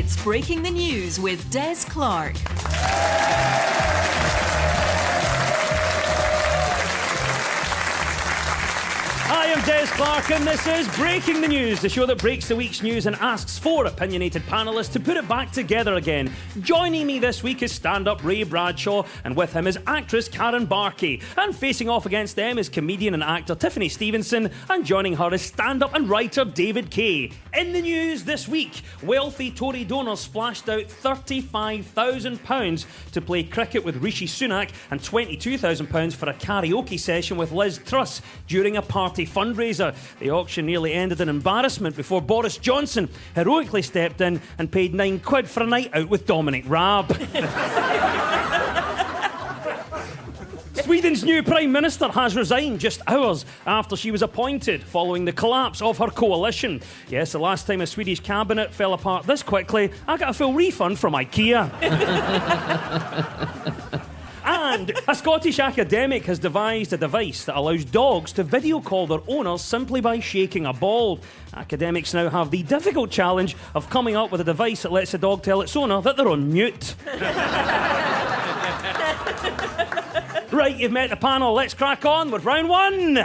It's Breaking the News with Des Clark. Hi, I'm Des Clark and this is Breaking the News, the show that breaks the week's news and asks four opinionated panellists to put it back together again. Joining me this week is stand-up Ray Bradshaw, and with him is actress Karen Barkey. And facing off against them is comedian and actor Tiffany Stevenson, and joining her is stand-up and writer David Kay. In the news this week, wealthy Tory donors splashed out £35,000 to play cricket with Rishi Sunak and £22,000 for a karaoke session with Liz Truss during a party fundraiser. The auction nearly ended in embarrassment before Boris Johnson heroically stepped in and paid £9 for a night out with Dominic Raab. Sweden's new Prime Minister has resigned just hours after she was appointed following the collapse of her coalition. Yes, the last time a Swedish cabinet fell apart this quickly, I got a full refund from IKEA. And a Scottish academic has devised a device that allows dogs to video call their owners simply by shaking a ball. Academics now have the difficult challenge of coming up with a device that lets the dog tell its owner that they're on mute. Right, you've met the panel. Let's crack on with round one.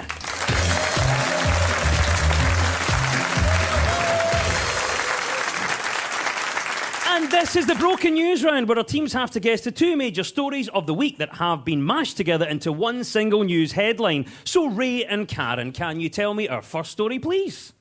And this is the Broken News round, where our teams have to guess the two major stories of the week that have been mashed together into one single news headline. So, Ray and Karen, can you tell me our first story, please?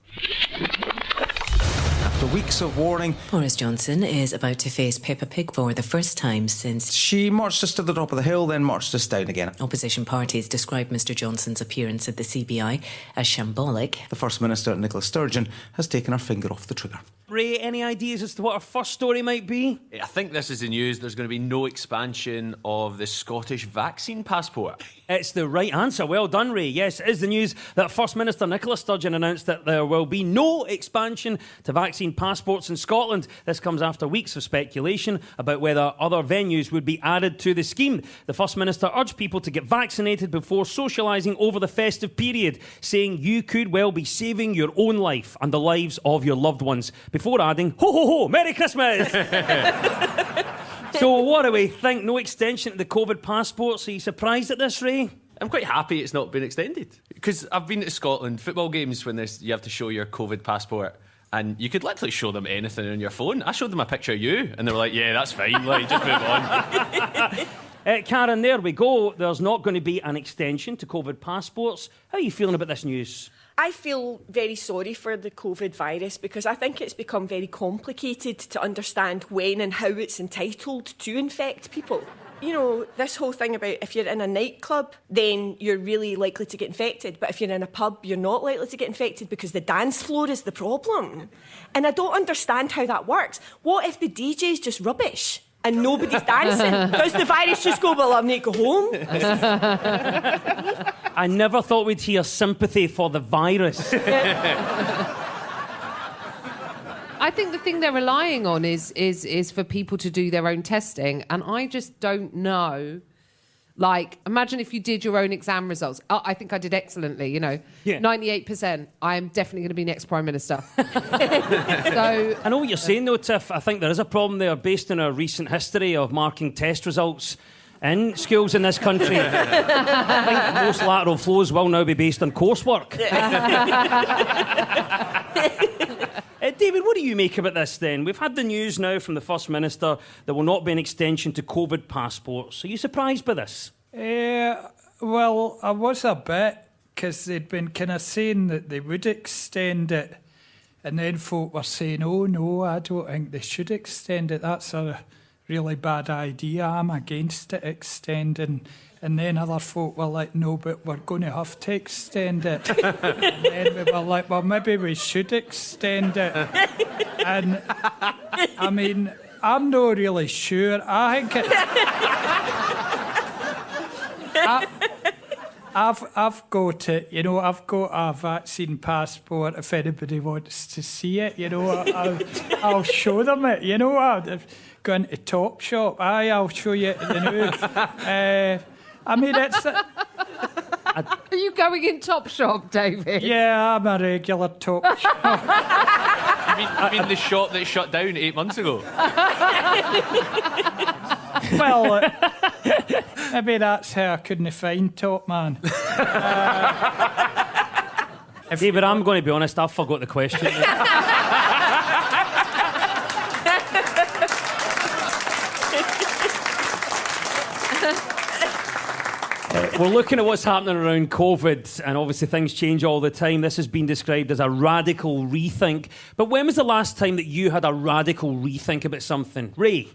After weeks of warning, Boris Johnson is about to face Peppa Pig for the first time since she marched us to the top of the hill, then marched us down again. Opposition parties described Mr Johnson's appearance at the CBI as shambolic. The First Minister, Nicola Sturgeon, has taken her finger off the trigger. Ray, any ideas as to what our first story might be? I think this is the news. There's going to be no expansion of the Scottish vaccine passport. It's the right answer. Well done, Ray. Yes, it is the news that First Minister Nicola Sturgeon announced that there will be no expansion to vaccine passports in Scotland. This comes after weeks of speculation about whether other venues would be added to the scheme. The First Minister urged people to get vaccinated before socialising over the festive period, saying you could well be saving your own life and the lives of your loved ones, before adding, ho ho ho, Merry Christmas! So what do we think? No extension to the COVID passports. Are you surprised at this, Ray? I'm quite happy it's not been extended. Because I've been to Scotland football games when you have to show your COVID passport, and you could literally show them anything on your phone. I showed them a picture of you, and they were like, yeah, that's fine, like, just move on. Karen, there we go. There's not going to be an extension to COVID passports. How are you feeling about this news? I feel very sorry for the COVID virus because I think it's become very complicated to understand when and how it's entitled to infect people. You know, this whole thing about if you're in a nightclub, then you're really likely to get infected. But if you're in a pub, you're not likely to get infected because the dance floor is the problem. And I don't understand how that works. What if the DJ's just rubbish and nobody's dancing? Does the virus just go, well, I need to go home? I never thought we'd hear sympathy for the virus. I think the thing they're relying on is for people to do their own testing, and I just don't know. Like, imagine if you did your own exam results. Oh, I think I did excellently, you know. Yeah. 98%. I am definitely going to be next Prime Minister. So I know what you're saying, though, Tiff. I think there is a problem there based on our recent history of marking test results in schools in this country. I think most lateral flows will now be based on coursework. David, what do you make about this then? We've had the news now from the First Minister there will not be an extension to COVID passports. Are you surprised by this? Well, I was a bit, because they'd been kind of saying that they would extend it, and then folk were saying, oh no, I don't think they should extend it. That's a really bad idea. I'm against it extending. And then other folk were like, no, but we're going to have to extend it. And then we were like, well, maybe we should extend it. And, I mean, I'm not really sure. I think I've got it, you know, I've got a vaccine passport if anybody wants to see it, you know. I'll show them it, you know. I'll go into Topshop. I'll show you, you know. I mean, it's... Are you going in Topshop, David? Yeah, I'm a regular Topshop. You mean the shop that shut down 8 months ago? Well, maybe that's how I couldn't find Top Man. David, I'm going to be honest, I forgot the question. We're looking at what's happening around COVID, and obviously things change all the time. This has been described as a radical rethink. But when was the last time that you had a radical rethink about something? Ray?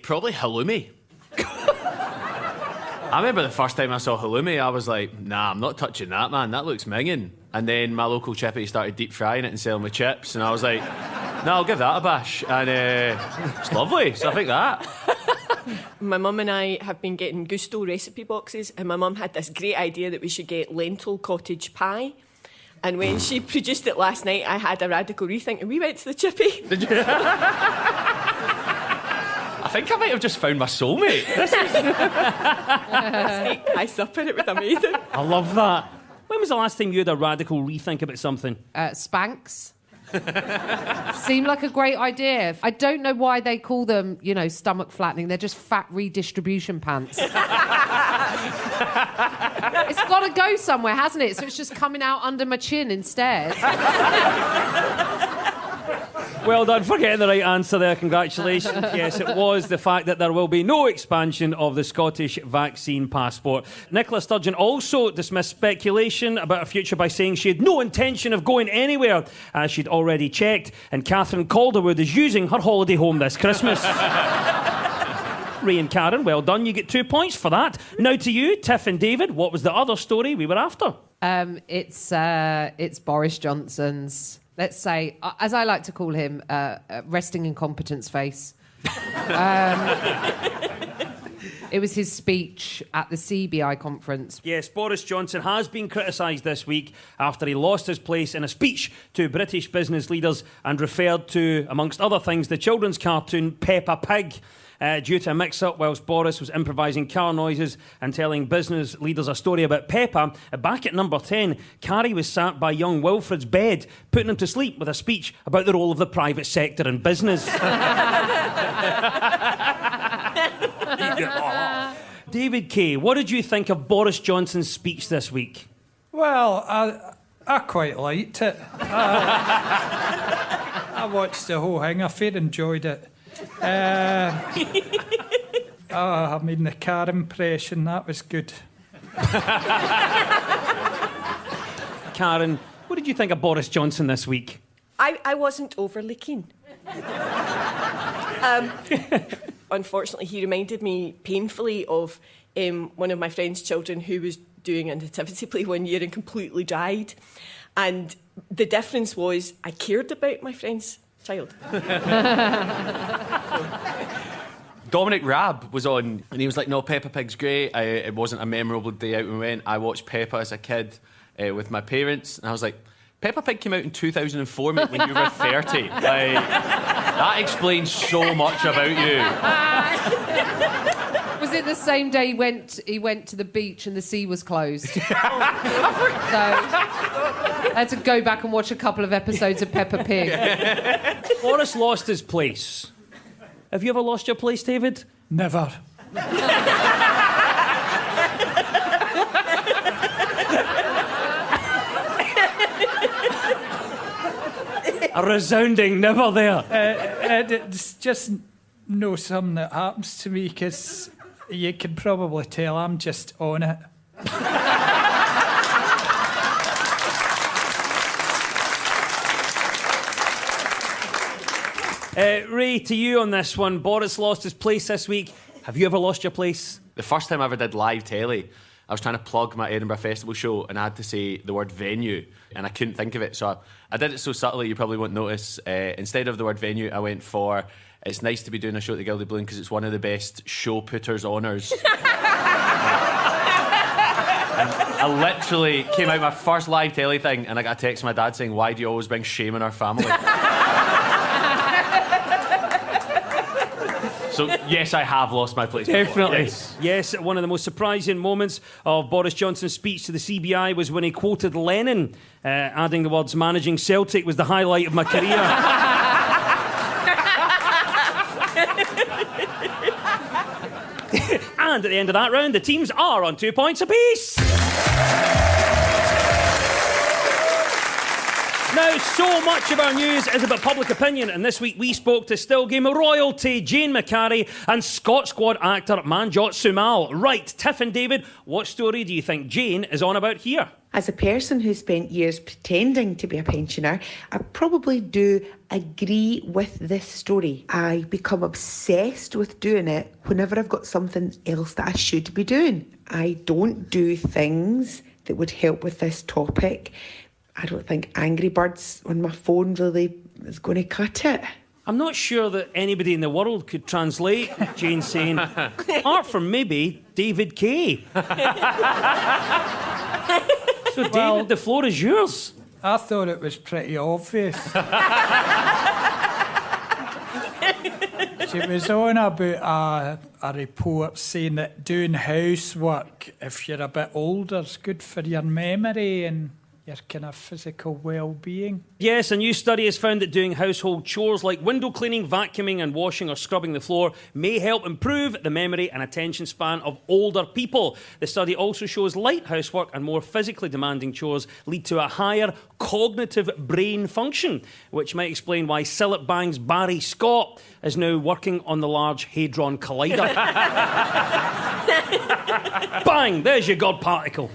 Probably halloumi. I remember the first time I saw halloumi, I was like, nah, I'm not touching that, man. That looks minging. And then my local chippy started deep frying it and selling me chips, and I was like, no, I'll give that a bash. And it's lovely, so I think that. My mum and I have been getting Gusto recipe boxes, and my mum had this great idea that we should get lentil cottage pie. And when she produced it last night, I had a radical rethink, and we went to the chippy. Did you? I think I might have just found my soulmate. Steak pie supper, it was amazing. I love that. When was the last time you had a radical rethink about something? Spanx. Seemed like a great idea. I don't know why they call them, stomach flattening. They're just fat redistribution pants. It's got to go somewhere, hasn't it? So it's just coming out under my chin instead. Well done for getting the right answer there. Congratulations. Yes, it was the fact that there will be no expansion of the Scottish vaccine passport. Nicola Sturgeon also dismissed speculation about her future by saying she had no intention of going anywhere, as she'd already checked, and Catherine Calderwood is using her holiday home this Christmas. Ray and Karen, well done. You get 2 points for that. Now to you, Tiff and David. What was the other story we were after? It's Boris Johnson's, let's say, as I like to call him, resting incompetence face. It was his speech at the CBI conference. Yes, Boris Johnson has been criticised this week after he lost his place in a speech to British business leaders and referred to, amongst other things, the children's cartoon Peppa Pig. Due to a mix-up whilst Boris was improvising car noises and telling business leaders a story about Peppa, back at number 10, Carrie was sat by young Wilfred's bed, putting him to sleep with a speech about the role of the private sector in business. David Kay, what did you think of Boris Johnson's speech this week? Well, I quite liked it. I watched the whole thing. I fair enjoyed it. The car impression, that was good. Karen, what did you think of Boris Johnson this week? I wasn't overly keen. Unfortunately, he reminded me painfully of one of my friend's children who was doing a nativity play one year and completely died. And the difference was I cared about my friend's child. Dominic Raab was on, and he was like, no, Peppa Pig's great. It wasn't a memorable day out when we went. I watched Peppa as a kid with my parents, and I was like, Peppa Pig came out in 2004, mate, when you were 30. Like, that explains so much about you. Was it the same day he went to the beach and the sea was closed? So I had to go back and watch a couple of episodes of Peppa Pig. Boris lost his place. Have you ever lost your place, David? Never. A resounding never there. It's just something that happens to me, because you can probably tell I'm just on it. Ray, to you on this one. Boris lost his place this week. Have you ever lost your place? The first time I ever did live telly, I was trying to plug my Edinburgh Festival show, and I had to say the word venue, and I couldn't think of it. So I did it so subtly you probably won't notice. Instead of the word venue, I went for, it's nice to be doing a show at the Gilded Balloon because it's one of the best show putters' honours. I literally came out my first live telly thing, and I got a text from my dad saying, why do you always bring shame in our family? So, yes, I have lost my place before. Definitely. Yes, one of the most surprising moments of Boris Johnson's speech to the CBI was when he quoted Lennon, adding the words, "Managing Celtic was the highlight of my career." And at the end of that round, the teams are on 2 points apiece. Now, so much of our news is about public opinion, and this week we spoke to Still Game royalty Jane McCarry and Scot Squad actor Manjot Sumal. Right, Tiff and David, what story do you think Jane is on about here? As a person who spent years pretending to be a pensioner, I probably do agree with this story. I become obsessed with doing it whenever I've got something else that I should be doing. I don't do things that would help with this topic. I don't think Angry Birds on my phone really is going to cut it. I'm not sure that anybody in the world could translate Jane saying, apart from maybe David Kay. So, David, the floor is yours. I thought it was pretty obvious. She was on about a report saying that doing housework, if you're a bit older, is good for your memory and your kind of physical well-being. Yes, a new study has found that doing household chores like window cleaning, vacuuming and washing or scrubbing the floor may help improve the memory and attention span of older people. The study also shows light housework and more physically demanding chores lead to a higher cognitive brain function, which might explain why Sillet Bang's Barry Scott is now working on the Large Hadron Collider. Bang! There's your God particle.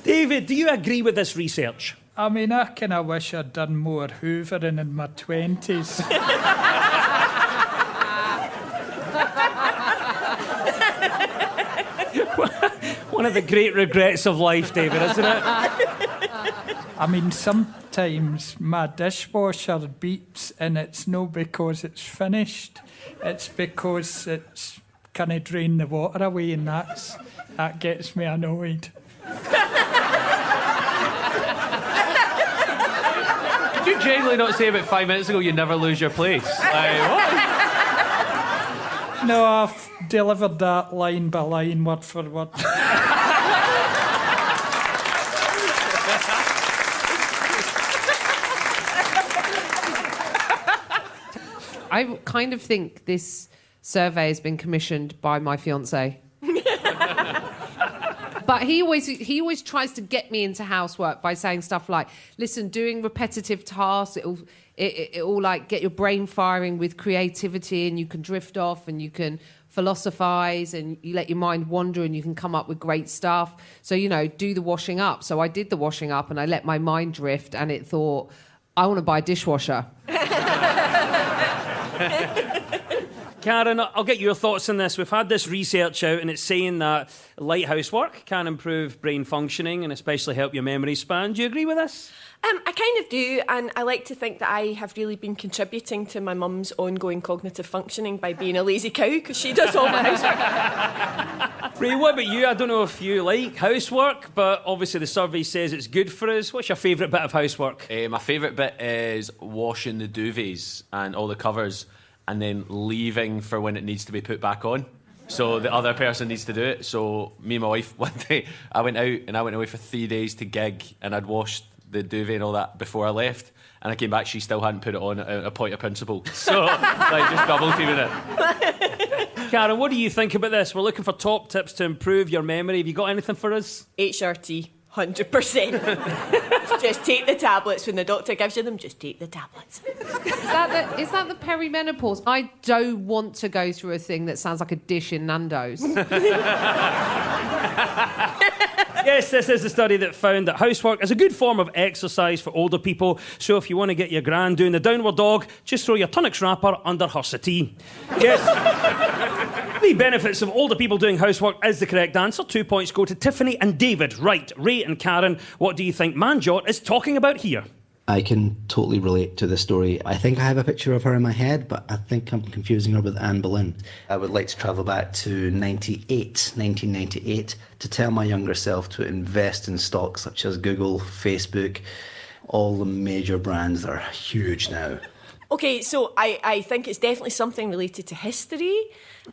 David, do you agree with this research? I mean, I kind of wish I'd done more hoovering in my 20s. One of the great regrets of life, David, isn't it? I mean, sometimes my dishwasher beeps and it's no because it's finished. It's because it's kind of drained the water away and that gets me annoyed. Did you genuinely not say about 5 minutes ago you never lose your place? What? No, I've delivered that line by line, word for word. I kind of think this survey has been commissioned by my fiancé. But he always tries to get me into housework by saying stuff like, listen, doing repetitive tasks, it'll like get your brain firing with creativity and you can drift off and you can philosophize and you let your mind wander and you can come up with great stuff. So, do the washing up. So I did the washing up and I let my mind drift and it thought, I want to buy a dishwasher. Karen, I'll get your thoughts on this. We've had this research out and it's saying that light housework can improve brain functioning and especially help your memory span. Do you agree with this? I kind of do, and I like to think that I have really been contributing to my mum's ongoing cognitive functioning by being a lazy cow, because she does all my housework. Ray, what about you? I don't know if you like housework, but obviously the survey says it's good for us. What's your favourite bit of housework? My favourite bit is washing the duvets and all the covers and then leaving for when it needs to be put back on. So the other person needs to do it. So me and my wife, one day, I went out and I went away for 3 days to gig and I'd washed the duvet and all that before I left. And I came back, she still hadn't put it on at a point of principle. So, just double teaming it. Karen, what do you think about this? We're looking for top tips to improve your memory. Have you got anything for us? HRT, 100%. Just take the tablets. When the doctor gives you them, just take the tablets. Is that the perimenopause? I don't want to go through a thing that sounds like a dish in Nando's. Yes, this is a study that found that housework is a good form of exercise for older people. So if you want to get your gran doing the downward dog, just throw your Tunnocks wrapper under her settee. Yes. The benefits of older people doing housework is the correct answer. 2 points go to Tiffany and David. Right, Ray and Karen, what do you think Manjot is talking about here? I can totally relate to this story. I think I have a picture of her in my head, but I think I'm confusing her with Anne Boleyn. I would like to travel back to 1998, to tell my younger self to invest in stocks such as Google, Facebook, all the major brands that are huge now. Okay, so I think it's definitely something related to history.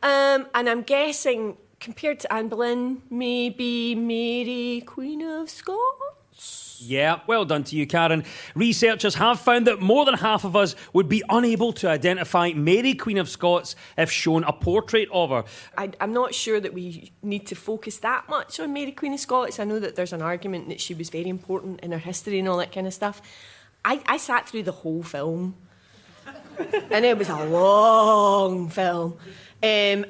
And I'm guessing, compared to Anne Boleyn, maybe Mary, Queen of Scots? Yeah, well done to you, Karen. Researchers have found that more than half of us would be unable to identify Mary, Queen of Scots, if shown a portrait of her. I'm not sure that we need to focus that much on Mary, Queen of Scots. I know that there's an argument that she was very important in her history and all that kind of stuff. I sat through the whole film. And it was a long film. And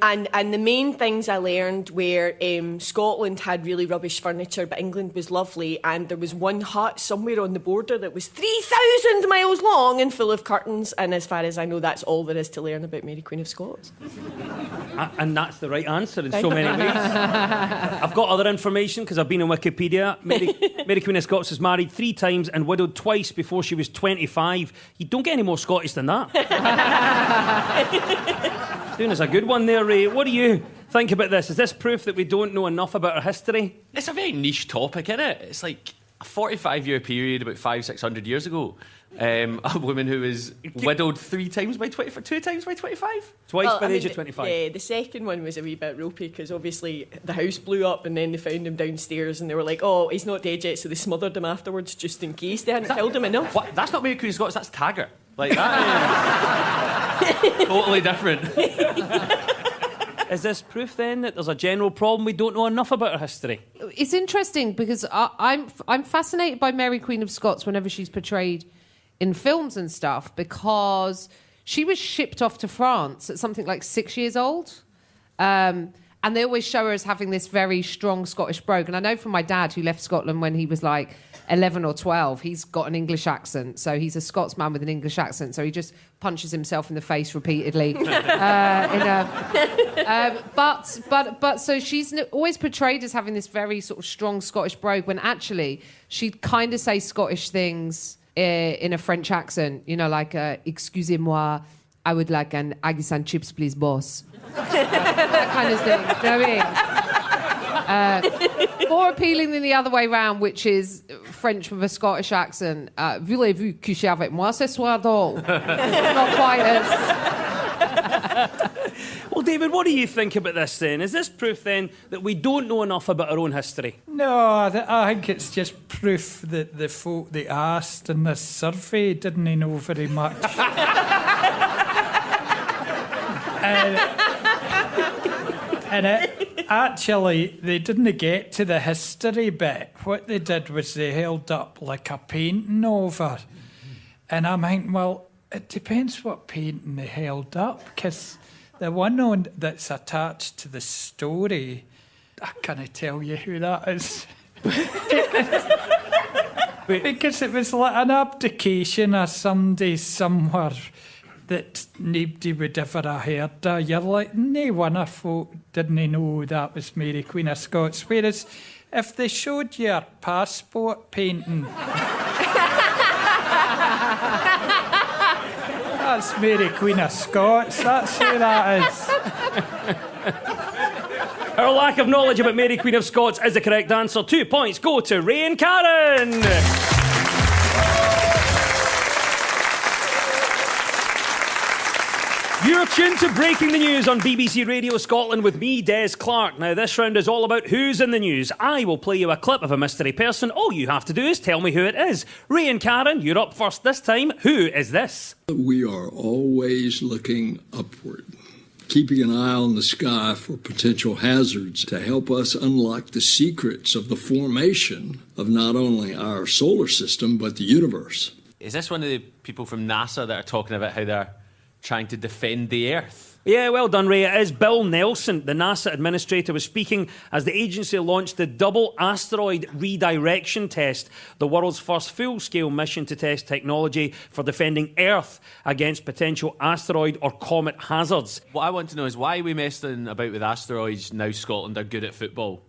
the main things I learned were Scotland had really rubbish furniture, but England was lovely. And there was one hut somewhere on the border that was 3,000 miles long and full of curtains. And as far as I know, that's all there is to learn about Mary, Queen of Scots. And that's the right answer in so many ways. I've got other information because I've been on Wikipedia. Mary Queen of Scots was married 3 times and widowed twice before she was 25. You don't get any more Scottish than that. Doing us a good one there, Ray. What do you think about this? Is this proof that we don't know enough about our history? It's a very niche topic, isn't it? It's like a 45-year period about 500-600 years ago. A woman who was widowed 3 times by 25, 2 times by 25? Twice by the age of 25. Yeah, the second one was a wee bit ropey because obviously the house blew up and then they found him downstairs and they were like, oh, he's not dead yet, so they smothered him afterwards just in case they hadn't killed him enough. What? That's not Mary Queen of Scots, that's Taggart. Like that is totally different. Is this proof then that there's a general problem we don't know enough about our history? It's interesting because I'm fascinated by Mary Queen of Scots whenever she's portrayed in films and stuff, because she was shipped off to France at something like 6 years old. And they always show her as having this very strong Scottish brogue. And I know from my dad, who left Scotland when he was like 11 or 12, he's got an English accent. So he's a Scotsman with an English accent. So he just punches himself in the face repeatedly. But so she's always portrayed as having this very sort of strong Scottish brogue, when actually she'd kind of say Scottish things in a French accent, you know, like, excusez-moi, I would like an eggs and chips, please, boss. That kind of thing, do you know what I mean? More appealing than the other way round, which is French with a Scottish accent. Voulez-vous coucher avec moi ce soir, doll? Not quite as... Well, David, what do you think about this then? Is this proof then that we don't know enough about our own history? No, I think it's just proof that the folk they asked in this survey didn't know very much. And actually, they didn't get to the history bit. What they did was they held up like a painting over. And I'm thinking, well, it depends what painting they held up, because the one that's attached to the story, I can't tell you who that is. Because it was like an abdication of somebody somewhere that nobody would ever have heard of. You're like, no one of folk didn't know that was Mary Queen of Scots. Whereas if they showed you a passport painting, that's Mary Queen of Scots, that's who that is. Our lack of knowledge about Mary Queen of Scots is the correct answer. 2 points go to Ray and Karen. You're tuned to Breaking the News on BBC Radio Scotland with me, Des Clark. Now, this round is all about who's in the news. I will play you a clip of a mystery person. All you have to do is tell me who it is. Ray and Karen, you're up first this time. Who is this? We are always looking upward, keeping an eye on the sky for potential hazards to help us unlock the secrets of the formation of not only our solar system, but the universe. Is this one of the people from NASA that are talking about how they're trying to defend the Earth? Yeah, well done, Ray. It is Bill Nelson, the NASA administrator, was speaking as the agency launched the Double Asteroid Redirection Test, the world's first full-scale mission to test technology for defending Earth against potential asteroid or comet hazards. What I want to know is why are we messing about with asteroids now Scotland are good at football?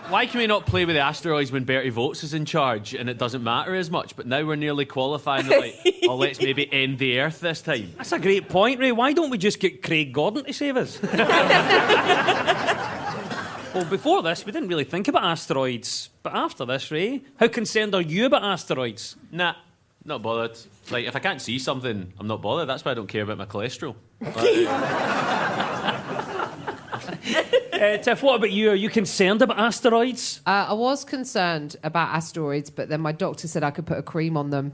Why can we not play with the asteroids when Bertie Vogts is in charge and it doesn't matter as much? But now we're nearly qualifying. Like, oh, let's maybe end the Earth this time. That's a great point, Ray. Why don't we just get Craig Gordon to save us? Well, before this, we didn't really think about asteroids. But after this, Ray, how concerned are you about asteroids? Nah, not bothered. Like, if I can't see something, I'm not bothered. That's why I don't care about my cholesterol. Tiff, what about you? Are you concerned about asteroids? I was concerned about asteroids, but then my doctor said I could put a cream on them.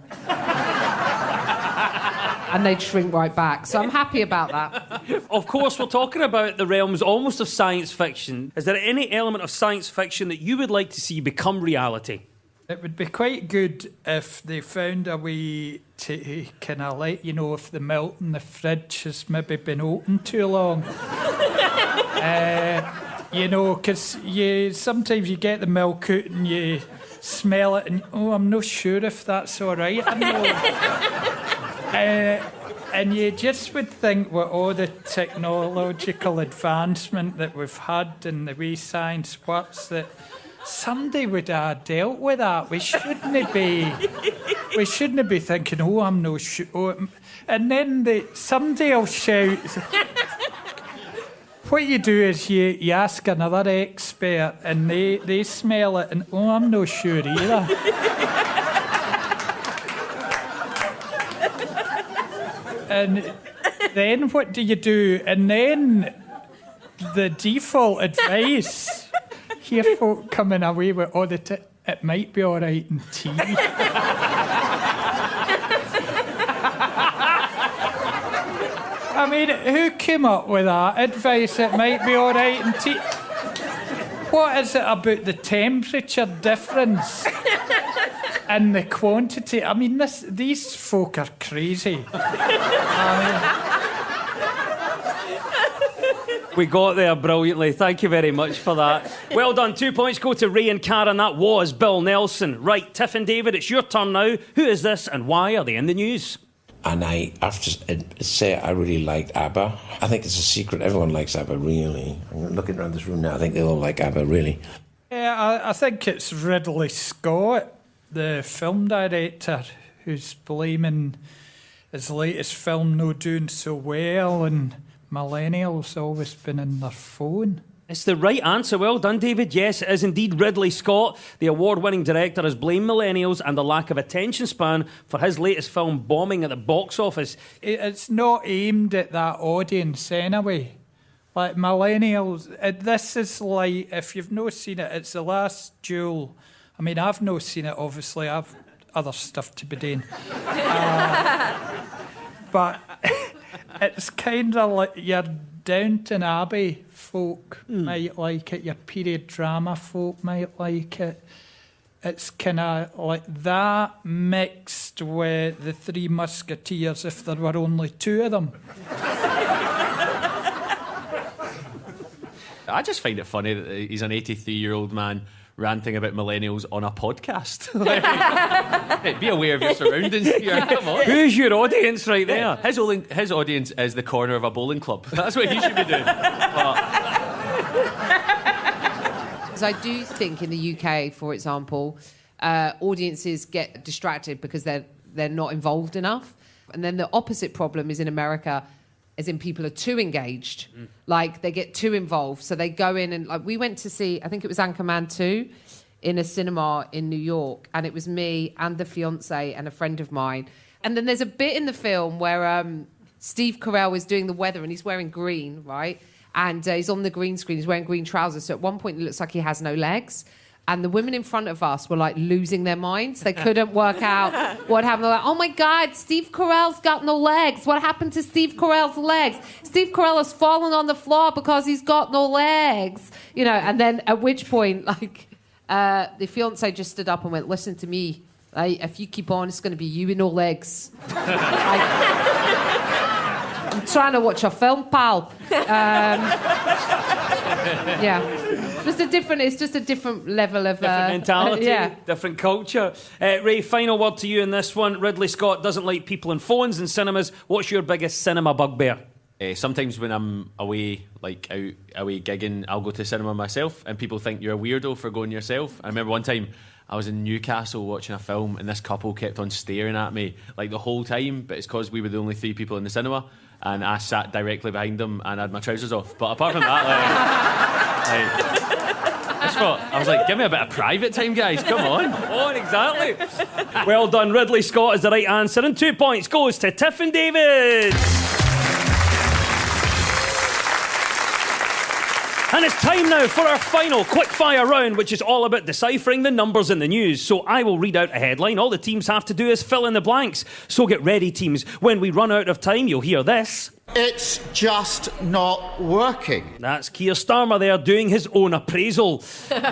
And they'd shrink right back. So I'm happy about that. Of course, we're talking about the realms almost of science fiction. Is there any element of science fiction that you would like to see become reality? It would be quite good if they found a way to kind of let you know if the milk in the fridge has maybe been open too long. You know, because sometimes you get the milk out and you smell it and, I'm not sure if that's all right. I know. And you just would think with all the technological advancement that we've had and the way science works that somebody would have dealt with that. We shouldn't be thinking, I'm no sure. And then somebody will shout. What you do is you ask another expert and they smell it and, I'm no sure either. And then what do you do? And then the default advice, hear folk coming away with all it might be all right in tea. I mean, who came up with that advice? It might be all right in tea. What is it about the temperature difference and the quantity? I mean, these folk are crazy. We got there brilliantly. Thank you very much for that. Well done. 2 points go to Ray and Karen. That was Bill Nelson. Right, Tiff and David, it's your turn now. Who is this and why are they in the news? And I have to say I really liked ABBA. I think it's a secret. Everyone likes ABBA, really. I'm looking around this room now. I think they all like ABBA, really. Yeah, I think it's Ridley Scott, the film director, who's blaming his latest film not doing so well and millennials always been in their phone. It's the right answer. Well done, David. Yes, it is indeed Ridley Scott. The award-winning director has blamed millennials and the lack of attention span for his latest film bombing at the box office. It's not aimed at that audience anyway. Like millennials, this is like, if you've not seen it, it's The Last Duel. I mean, I've not seen it, obviously. I've other stuff to be doing. But it's kind of like your Downton Abbey folk might like it, your period drama folk might like it. It's kind of like that mixed with The Three Musketeers if there were only two of them. I just find it funny that he's an 83-year-old man ranting about millennials on a podcast. Hey, be aware of your surroundings here. Come on. Who's your audience right there? His audience is the corner of a bowling club. That's what he should be doing. Because I do think in the UK, for example, audiences get distracted because they're not involved enough. And then the opposite problem is in America, as in people are too engaged. Like, they get too involved. So they go in and, like, we went to see, I think it was Anchorman 2 in a cinema in New York. And it was me and the fiancé and a friend of mine. And then there's a bit in the film where Steve Carell is doing the weather and he's wearing green, right? And he's on the green screen, he's wearing green trousers. So at one point it looks like he has no legs. And the women in front of us were like losing their minds. They couldn't work out what happened. They're like, oh my God, Steve Carell's got no legs. What happened to Steve Carell's legs? Steve Carell has fallen on the floor because he's got no legs. You know, and then at which point, like, the fiancé just stood up and went, listen to me. If you keep on, it's going to be you with no legs. I'm trying to watch a film, pal. Yeah. It's just a different level of... different mentality, yeah. Different culture. Ray, final word to you in this one. Ridley Scott doesn't like people in phones in cinemas. What's your biggest cinema bugbear? Sometimes when I'm away, like away gigging, I'll go to the cinema myself and people think you're a weirdo for going yourself. I remember one time I was in Newcastle watching a film and this couple kept on staring at me like the whole time, but it's because we were the only three people in the cinema. and I sat directly behind him and had my trousers off. But apart from that, I was like, give me a bit of private time, guys. Come on. Exactly. Well done. Ridley Scott is the right answer, and 2 points goes to Tiff and David. And it's time now for our final quickfire round, which is all about deciphering the numbers in the news. So I will read out a headline. All the teams have to do is fill in the blanks. So get ready, teams. When we run out of time, you'll hear this. It's just not working. That's Keir Starmer there doing his own appraisal. Right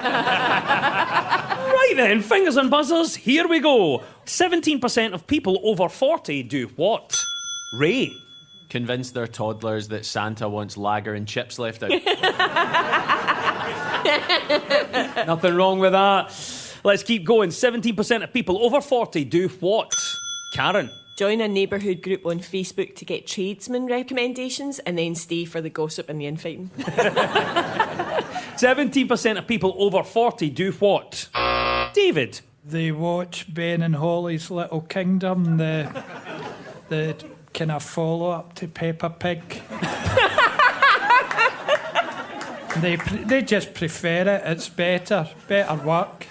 then, fingers and buzzers, here we go. 17% of people over 40 do what? Ray. Convince their toddlers that Santa wants lager and chips left out. Nothing wrong with that. Let's keep going. 17% of people over 40 do what? Karen. Join a neighbourhood group on Facebook to get tradesman recommendations and then stay for the gossip and the infighting. 17% of people over 40 do what? David. They watch Ben and Holly's Little Kingdom, the kind of follow-up to Peppa Pig. They just prefer it. It's better work.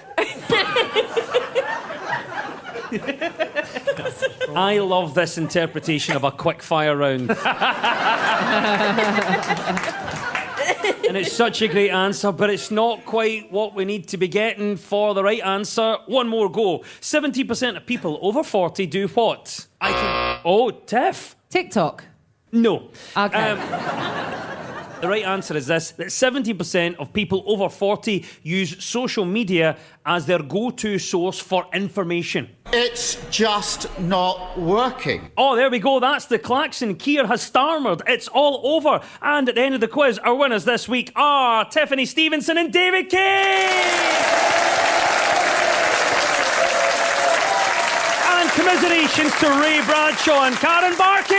I love this interpretation of a quickfire round. And it's such a great answer, but it's not quite what we need to be getting for the right answer. One more go. 70% of people over 40 do what? Oh, Tiff. TikTok. No. Okay. The right answer is this, that 70% of people over 40 use social media as their go-to source for information. It's just not working. Oh, there we go. That's the klaxon. Keir has Starmered. It's all over. And at the end of the quiz, our winners this week are Tiffany Stevenson and David Kay. And commiserations to Ray Bradshaw and Karen Barking.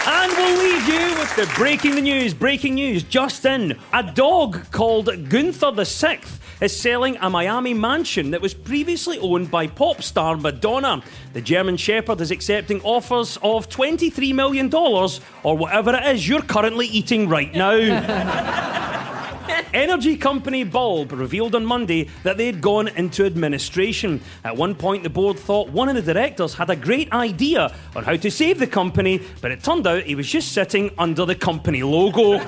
And we'll leave you with the breaking news. Breaking news just in. A dog called Gunther VI is selling a Miami mansion that was previously owned by pop star Madonna. The German Shepherd is accepting offers of $23 million or whatever it is you're currently eating right now. Energy company Bulb revealed on Monday that they'd gone into administration. At one point, the board thought one of the directors had a great idea on how to save the company, but it turned out he was just sitting under the company logo.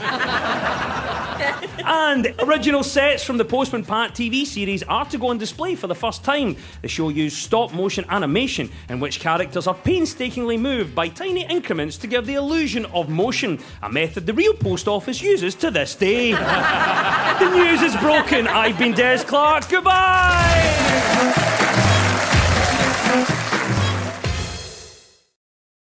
And original sets from the Postman Pat TV series are to go on display for the first time. The show used stop-motion animation in which characters are painstakingly moved by tiny increments to give the illusion of motion, a method the real post office uses to this day. The news is broken. I've been Des Clark. Goodbye!